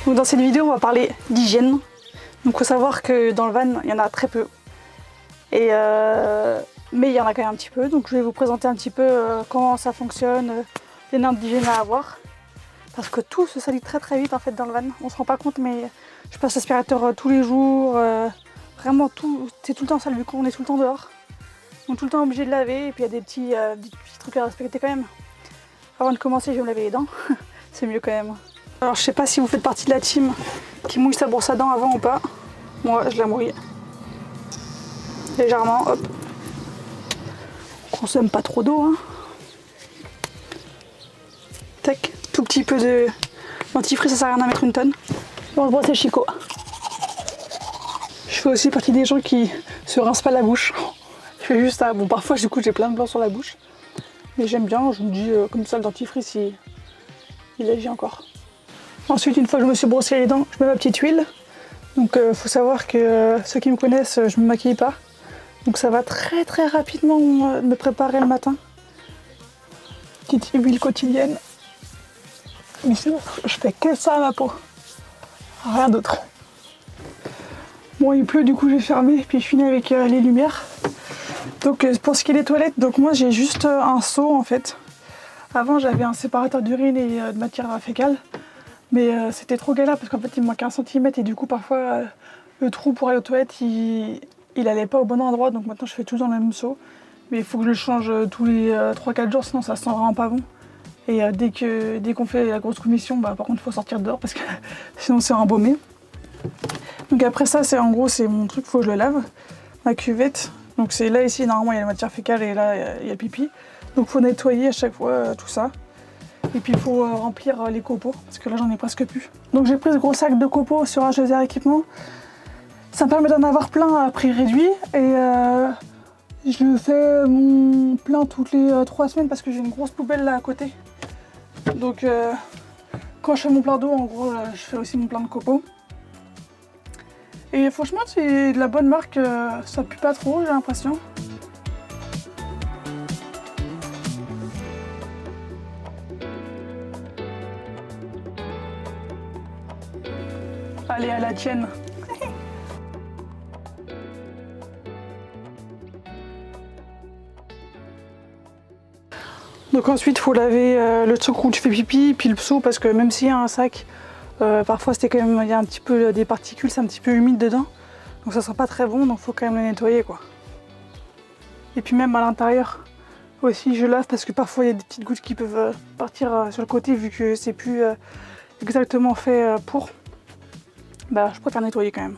Donc dans cette vidéo, on va parler d'hygiène. Donc il faut savoir que dans le van, il y en a très peu. Mais il y en a quand même un petit peu. Donc je vais vous présenter un petit peu comment ça fonctionne, les normes d'hygiène à avoir. Parce que tout se salit très très vite en fait dans le van. On se rend pas compte, mais je passe l'aspirateur tous les jours. Vraiment tout, c'est tout le temps sale vu qu'on est tout le temps dehors. Donc tout le temps obligé de laver. Et puis il y a des petits trucs à respecter quand même. Avant de commencer, je vais me laver les dents. C'est mieux quand même. Alors je sais pas si vous faites partie de la team qui mouille sa brosse à dents avant ou pas. Moi je la mouille légèrement, hop. On consomme pas trop d'eau, hein. Tac, tout petit peu de dentifrice, ça sert à rien à mettre une tonne. Et on se brosse les chicots. Je fais aussi partie des gens qui se rincent pas la bouche. Je fais juste ça. Bon, parfois du coup j'ai plein de blanc sur la bouche. Mais j'aime bien, je me dis comme ça le dentifrice il agit encore. Ensuite, une fois que je me suis brossé les dents, je mets ma petite huile. Donc faut savoir que ceux qui me connaissent, je me maquille pas. Donc ça va très très rapidement me préparer le matin. Petite huile quotidienne. Mais sinon, je fais que ça à ma peau. Rien d'autre. Bon, il pleut, du coup je vais fermer, puis je finis avec les lumières. Donc pour ce qui est des toilettes, donc moi j'ai juste un seau en fait. Avant j'avais un séparateur d'urine et de matière fécale. Mais c'était trop galère parce qu'en fait il me manquait 1 centimètre et du coup parfois le trou pour aller aux toilettes il allait pas au bon endroit, donc maintenant je fais tout dans le même seau. Mais il faut que je le change tous les 3-4 jours, sinon ça sent vraiment pas bon. Et dès qu'on fait la grosse commission, bah, par contre il faut sortir dehors parce que sinon c'est embaumé. Donc après ça c'est en gros c'est mon truc, faut que je le lave, ma cuvette. Donc c'est là ici normalement il y a la matière fécale et là il y a le pipi. Donc faut nettoyer à chaque fois tout ça. Et puis il faut remplir les copeaux, parce que là j'en ai presque plus. Donc j'ai pris ce gros sac de copeaux sur H2R Équipement. Ça me permet d'en avoir plein à prix réduit. Et je fais mon plein toutes les 3 semaines parce que j'ai une grosse poubelle là à côté. Donc quand je fais mon plein d'eau, en gros, je fais aussi mon plein de copeaux. Et franchement c'est de la bonne marque, ça pue pas trop, j'ai l'impression. Allez, à la tienne. Donc ensuite, il faut laver le truc où tu fais pipi, puis le seau, parce que même s'il y a un sac, parfois c'était quand même, il y a un petit peu des particules, c'est un petit peu humide dedans. Donc ça sera pas très bon, donc il faut quand même le nettoyer quoi. Et puis même à l'intérieur aussi, je lave parce que parfois il y a des petites gouttes qui peuvent partir sur le côté vu que c'est plus exactement fait pour. Bah, je préfère nettoyer quand même.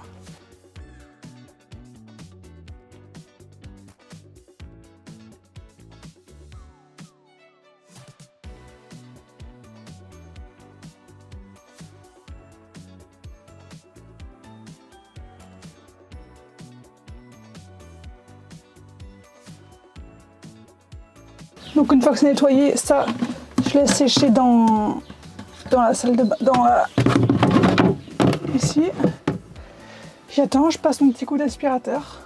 Donc une fois que c'est nettoyé, ça, je laisse sécher dans la salle de bain, ici. J'attends, je passe mon petit coup d'aspirateur.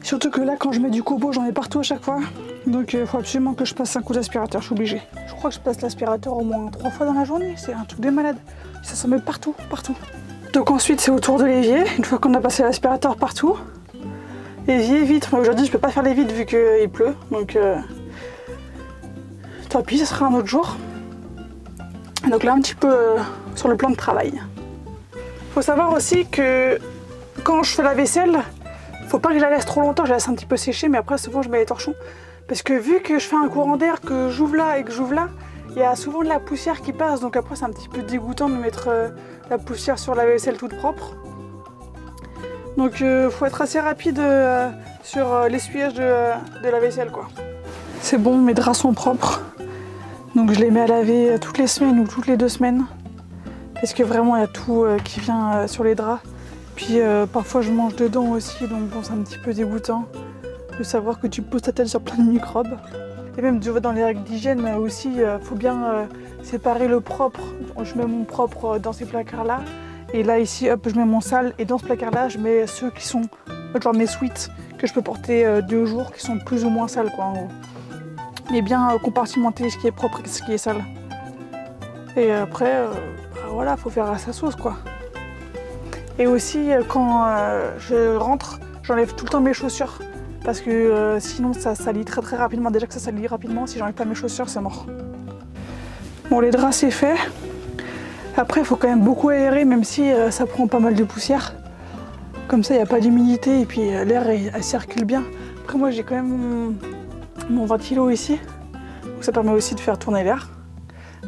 Surtout que là, quand je mets du copeau, j'en ai partout à chaque fois. Donc il faut absolument que je passe un coup d'aspirateur, je suis obligée. Je crois que je passe l'aspirateur au moins 3 fois dans la journée, c'est un truc de malade. Ça s'en met partout, partout. Donc ensuite c'est au tour de l'évier, une fois qu'on a passé l'aspirateur partout. Évier, vitre, aujourd'hui je peux pas faire les vitres vu qu'il pleut, donc tant pis, ça sera un autre jour. Donc là un petit peu sur le plan de travail. Faut savoir aussi que quand je fais la vaisselle, faut pas que je la laisse trop longtemps, je la laisse un petit peu sécher, mais après souvent je mets les torchons. Parce que vu que je fais un courant d'air, que j'ouvre là et que j'ouvre là, il y a souvent de la poussière qui passe, donc après c'est un petit peu dégoûtant de mettre la poussière sur la vaisselle toute propre. Donc faut être assez rapide sur l'essuyage de la vaisselle quoi. C'est bon, mes draps sont propres, donc je les mets à laver toutes les semaines ou toutes les 2 semaines. Parce que vraiment il y a tout qui vient sur les draps. Puis parfois je mange dedans aussi, donc bon, c'est un petit peu dégoûtant de savoir que tu poses ta tête sur plein de microbes. Et même dans les règles d'hygiène aussi, faut bien séparer le propre. Je mets mon propre dans ces placards-là. Et là ici, hop, je mets mon sale. Et dans ce placard-là, je mets ceux qui sont, genre mes sweats, que je peux porter 2 jours, qui sont plus ou moins sales, quoi, en gros. Mais bien compartimenter ce qui est propre et ce qui est sale. Et après, voilà, faut faire à sa sauce, quoi. Et aussi, quand je rentre, j'enlève tout le temps mes chaussures. Parce que sinon, ça salit très très rapidement. Déjà que ça salit rapidement, si j'enlève pas mes chaussures, c'est mort. Bon, les draps, c'est fait. Après, il faut quand même beaucoup aérer, même si ça prend pas mal de poussière. Comme ça, il n'y a pas d'humidité et puis l'air, elle circule bien. Après, moi, j'ai quand même mon ventilo ici. Donc ça permet aussi de faire tourner l'air.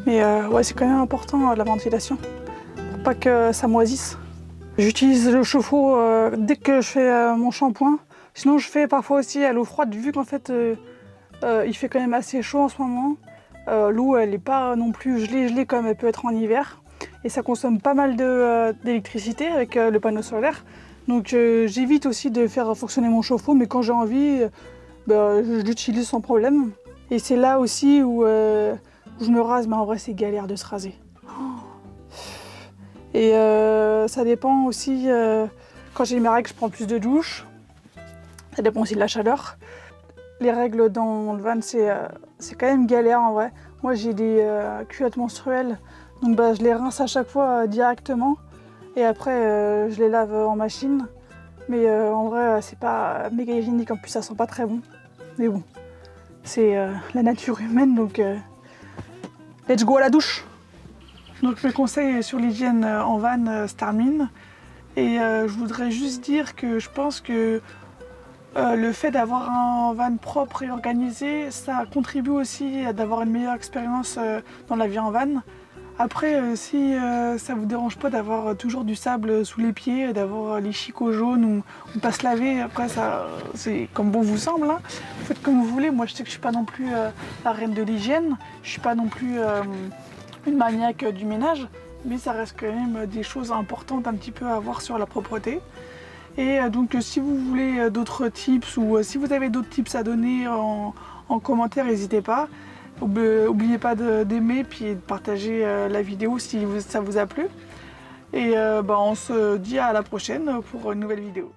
Mais ouais, c'est quand même important la ventilation, pour pas que ça moisisse. J'utilise le chauffe-eau dès que je fais mon shampoing. Sinon, je fais parfois aussi à l'eau froide, vu qu'en fait, il fait quand même assez chaud en ce moment. L'eau, elle n'est pas non plus gelée comme elle peut être en hiver. Et ça consomme pas mal d'électricité avec le panneau solaire. Donc j'évite aussi de faire fonctionner mon chauffe-eau, mais quand j'ai envie, je l'utilise sans problème. Et c'est là aussi où je me rase, mais en vrai c'est galère de se raser. Et ça dépend aussi, quand j'ai mes règles, je prends plus de douches. Ça dépend aussi de la chaleur. Les règles dans le van, c'est quand même galère en vrai. Moi j'ai des culottes menstruelles, donc je les rince à chaque fois directement. Et après je les lave en machine. Mais en vrai c'est pas méga hygiénique, en plus ça sent pas très bon. Mais bon, c'est la nature humaine, donc let's go à la douche. Donc mes conseils sur l'hygiène en van se terminent. Et je voudrais juste dire que je pense que le fait d'avoir un van propre et organisé, ça contribue aussi à d'avoir une meilleure expérience dans la vie en van. Après, si ça vous dérange pas d'avoir toujours du sable sous les pieds, d'avoir les chicots jaunes ou pas se laver, après ça, c'est comme bon vous semble, hein. Vous faites comme vous voulez. Moi je sais que je suis pas non plus la reine de l'hygiène, je suis pas non plus une maniaque du ménage, mais ça reste quand même des choses importantes un petit peu à avoir sur la propreté. Et donc si vous voulez d'autres tips ou si vous avez d'autres tips à donner en commentaire, n'hésitez pas. N'oubliez pas d'aimer puis de partager la vidéo si ça vous a plu. Et on se dit à la prochaine pour une nouvelle vidéo.